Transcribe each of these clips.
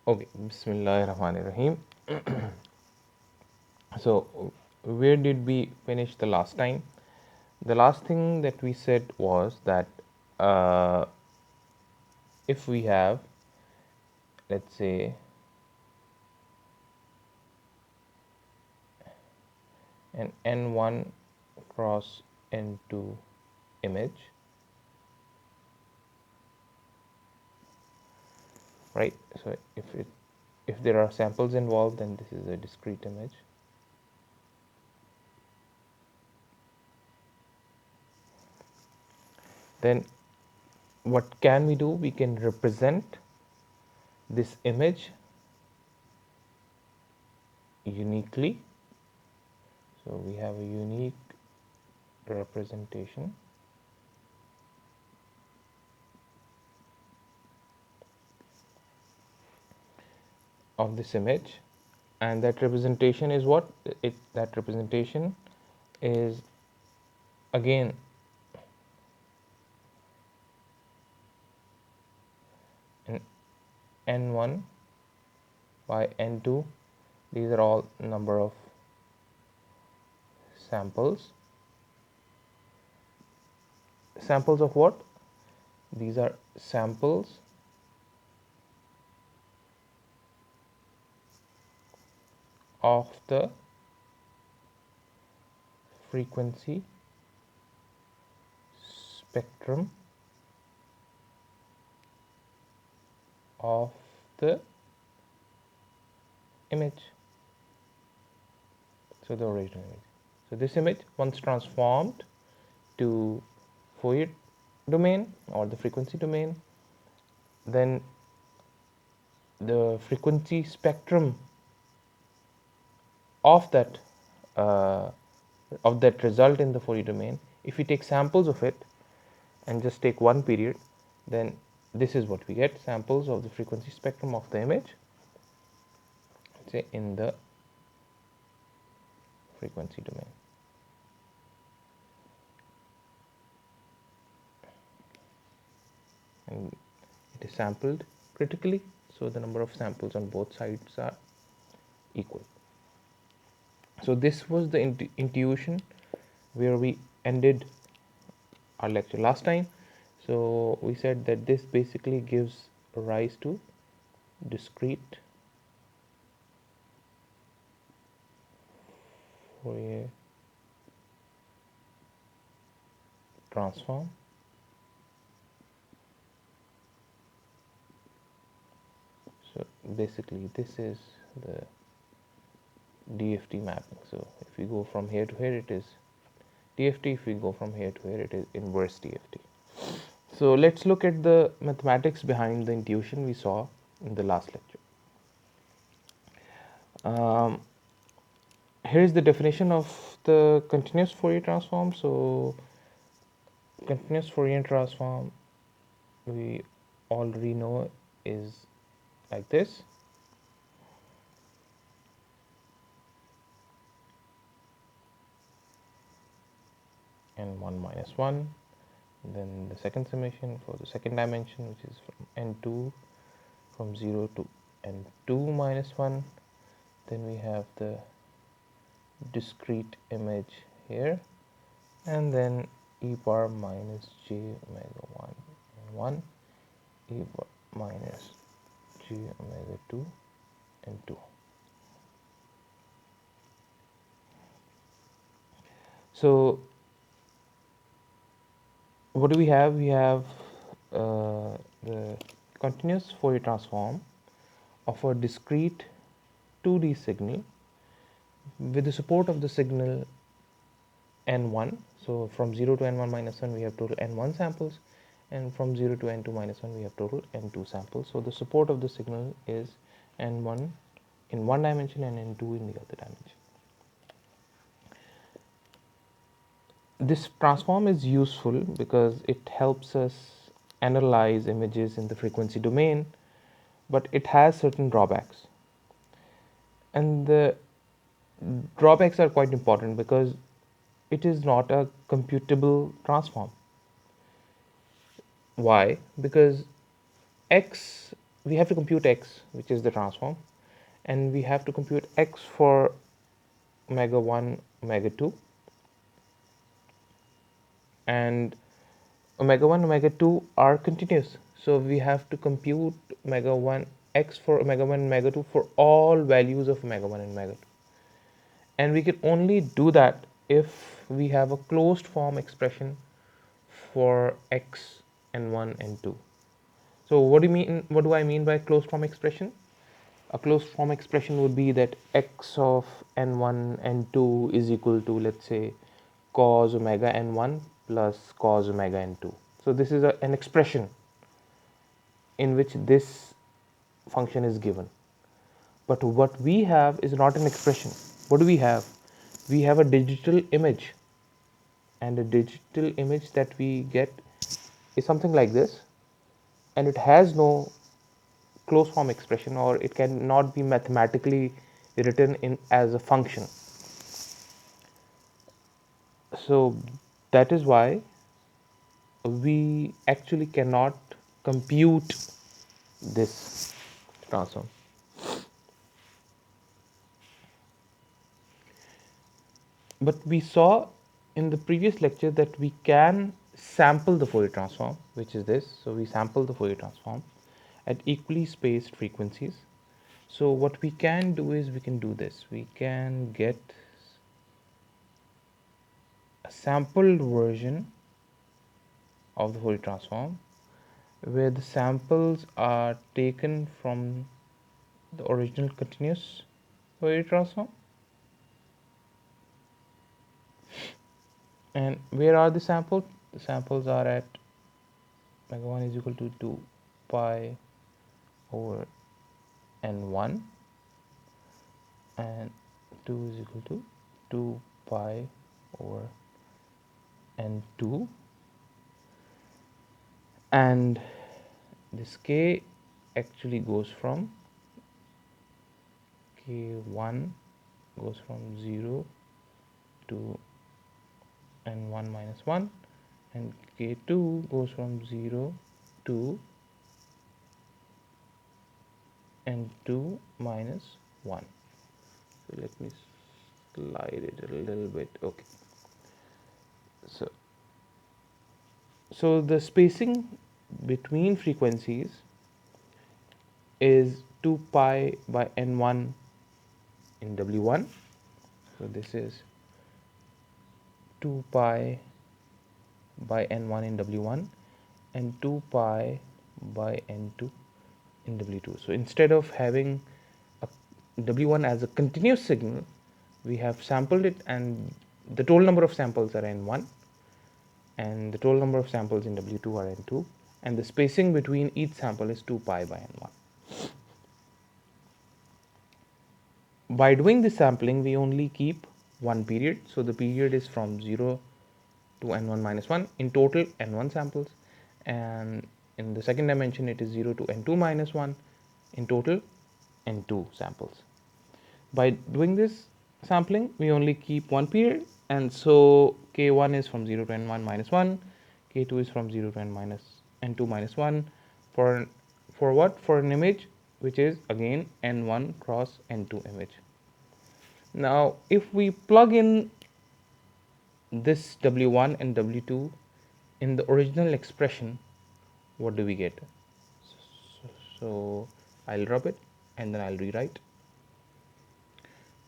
Okay, Bismillahirrahmanirrahim. So, where did we finish the last time? The last thing that we said was that uh, if we have, let's say, an n1 cross n2 image, right? So, if there are samples involved, then this is a discrete image. Then what can we do? We can represent this image uniquely. So we have a unique representation of this image, and that representation is what? That representation is again an n1 by n2. These are all number of samples. Samples of what? These are samples of the frequency spectrum of the image. So the original image. So this image, once transformed to Fourier domain or the frequency domain, then the frequency spectrum of that uh, result in the Fourier domain, if we take samples of it and just take one period, then this is what we get: samples of the frequency spectrum of the image, say, in the frequency domain. And it is sampled critically, so the number of samples on both sides are equal. So this was the intuition where we ended our lecture last time. So we said that this basically gives rise to discrete Fourier transform. So basically this is the DFT mapping. So if we go from here to here, it is DFT. If we go from here to here, it is inverse DFT. So let's look at the mathematics behind the intuition we saw in the last lecture. Here is the definition of the continuous Fourier transform. So continuous Fourier transform, we already know, is like this. N1 minus 1, then the second summation for the second dimension, which is from n2 from 0 to n2 minus 1. Then we have the discrete image here, and then e power minus j omega 1 and 1, e power minus j omega 2 and 2. So what do we have? We have the continuous Fourier transform of a discrete 2D signal with the support of the signal n1. So from 0 to n1 minus 1 we have total n1 samples, and from 0 to n2 minus 1 we have total n2 samples. So the support of the signal is n1 in one dimension and n2 in the other dimension. This transform is useful because it helps us analyze images in the frequency domain, but it has certain drawbacks. And the drawbacks are quite important because it is not a computable transform. Why? Because x we have to compute x, which is the transform, and we have to compute x for omega 1, omega 2, and omega 1, omega 2 are continuous. So we have to compute omega 1 x for omega 1, omega 2 for all values of omega 1 and omega 2. And we can only do that if we have a closed form expression for x and 1 and 2. So what do you mean? What do I mean by closed form expression? A closed form expression would be that x of n1 n2 is equal to, let's say, cos omega n1 plus cos omega n2. So this is an expression in which this function is given. But what we have is not an expression. What do we have? We have a digital image, and the digital image that we get is something like this, and it has no closed form expression, or it cannot be mathematically written in as a function. So that is why we actually cannot compute this transform. But we saw in the previous lecture that we can sample the Fourier transform, which is this. So we sample the Fourier transform at equally spaced frequencies. So what we can do is we can do this. We can get a sampled version of the Fourier transform where the samples are taken from the original continuous Fourier transform. And where are the samples? The samples are at omega 1 is equal to 2 pi over n1, and 2 is equal to 2 pi over n2, and this k actually goes from k1 goes from 0 to n1 minus 1, and k2 goes from 0 to n2 minus 1. So let me slide it a little bit. Okay, so the spacing between frequencies is 2 pi by n1 in w1. So this is 2 pi by n1 in w1 and 2 pi by n2 in w2. So instead of having a w1 as a continuous signal, we have sampled it, and the total number of samples are n1, and the total number of samples in w2 are n2, and the spacing between each sample is 2 pi by n1. By doing this sampling, we only keep one period. So the period is from 0 to n1 minus 1, in total n1 samples, and in the second dimension it is 0 to n2 minus 1, in total n2 samples. By doing this sampling, we only keep one period, and so k1 is from 0 to n1 minus 1, k2 is from 0 to n2 minus 1, for what? For an image which is again n1 cross n2 image. Now if we plug in this w1 and w2 in the original expression, what do we get? So I'll rub it and then I'll rewrite.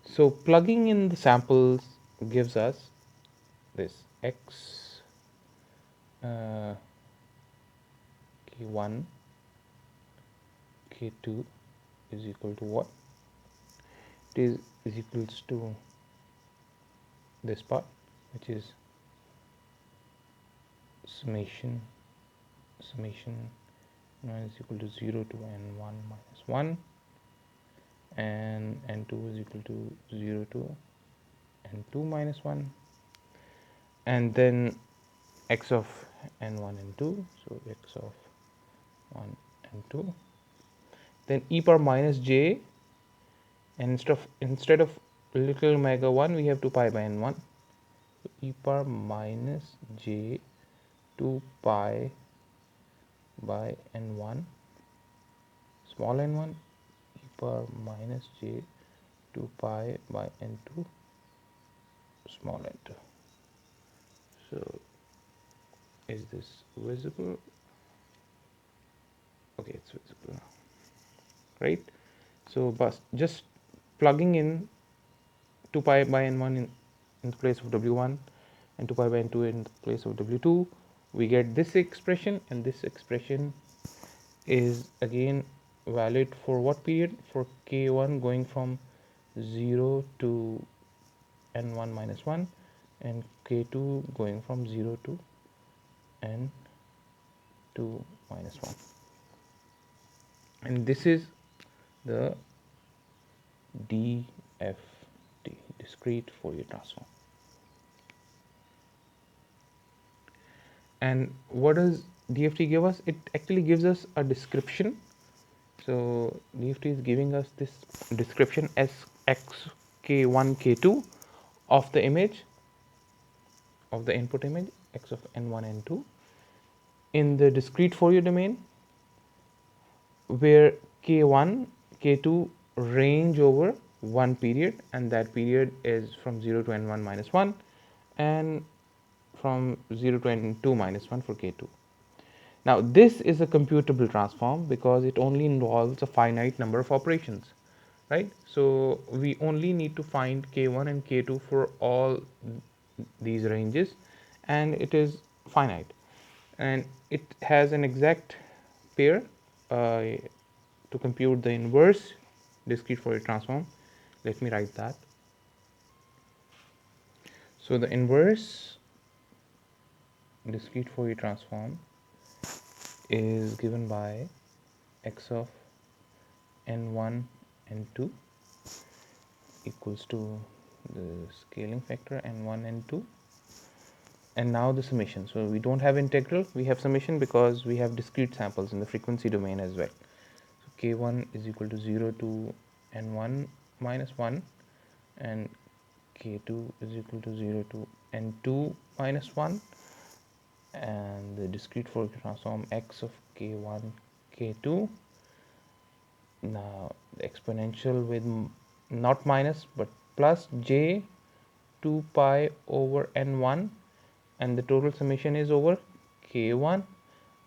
So plugging in the samples gives us this x k1 k2 is equal to what? It is equals to this part, which is summation 1 is equal to 0 to n1 minus 1, and n2 is equal to 0 to n2 minus 1, and then x of n1 and 2, so x of 1 and 2, then e power minus j, and instead of little omega 1 we have 2 pi by n1, so e power minus j 2 pi by n1, small n1 e power minus j 2 pi by n2 small n2. So is this visible? Okay, it's visible now, right? So but just plugging in 2 pi by n1 in the place of w1 and 2 pi by n2 in the place of w2, we get this expression, and this expression is again valid for what period? For k1 going from 0 to n1 minus 1 and k2 going from 0 to n2 minus 1. And this is the DFT, discrete Fourier transform. And what does DFT give us? It actually gives us a description. So DFT is giving us this description as x k1 k2 of the image, of the input image x of n1 n2 in the discrete Fourier domain, where k1 k2 range over one period, and that period is from 0 to n1 minus 1 and from 0 to n2 minus 1 for k2. Now this is a computable transform because it only involves a finite number of operations, right? So we only need to find k1 and k2 for all these ranges, and it is finite, and it has an exact pair to compute the inverse discrete Fourier transform. Let me write that. So the inverse discrete Fourier transform is given by x of n1 n2 equals to the scaling factor n1 n2, and now the summation. So we don't have integral, we have summation because we have discrete samples in the frequency domain as well. So k1 is equal to 0 to n1 minus 1 and k2 is equal to 0 to n2 minus 1, and the discrete Fourier transform x of k1 k2, now the exponential with not minus but plus j 2 pi over n1, and the total summation is over k1,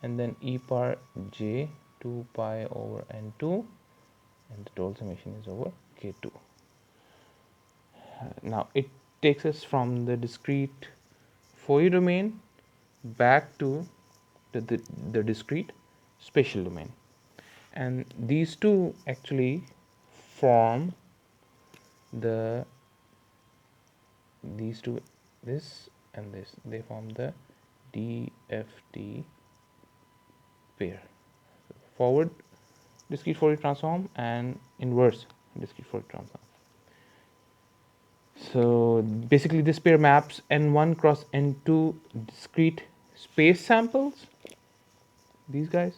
and then e power j 2 pi over n2, and the total summation is over k2. Now it takes us from the discrete Fourier domain back to the discrete spatial domain, and these two actually form these two, this and this, they form the DFT pair, forward discrete Fourier transform and inverse discrete Fourier transform. So basically this pair maps n1 cross n2 discrete space samples, these guys,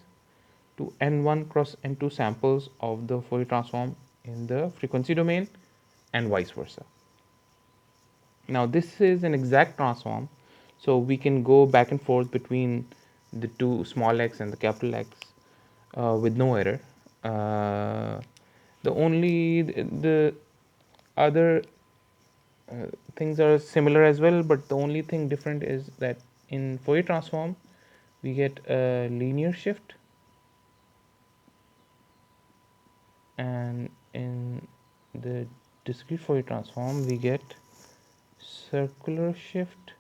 to n1 cross n2 samples of the Fourier transform in the frequency domain and vice versa. Now this is an exact transform, so we can go back and forth between the two small x and the capital X with no error. The other things are similar as well, but the only thing different is that in Fourier transform we get a linear shift, and in the discrete Fourier transform we get circular shift,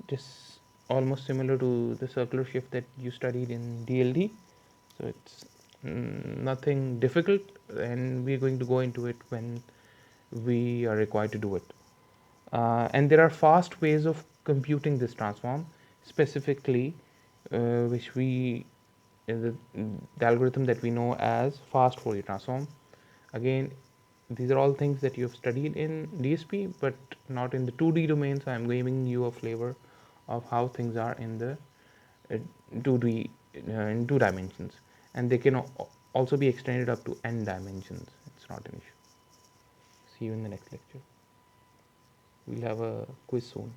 just almost similar to the circular shift that you studied in DLD. So it's nothing difficult, and we're going to go into it when we are required to do it. And there are fast ways of computing this transform, specifically which we the algorithm that we know as fast Fourier transform. Again, these are all things that you have studied in DSP, but not in the 2D domain, so I'm giving you a flavor of how things are in the 2D in 2 dimensions, and they can also be extended up to n dimensions. It's not an issue. See you in the next lecture. We'll have a quiz soon.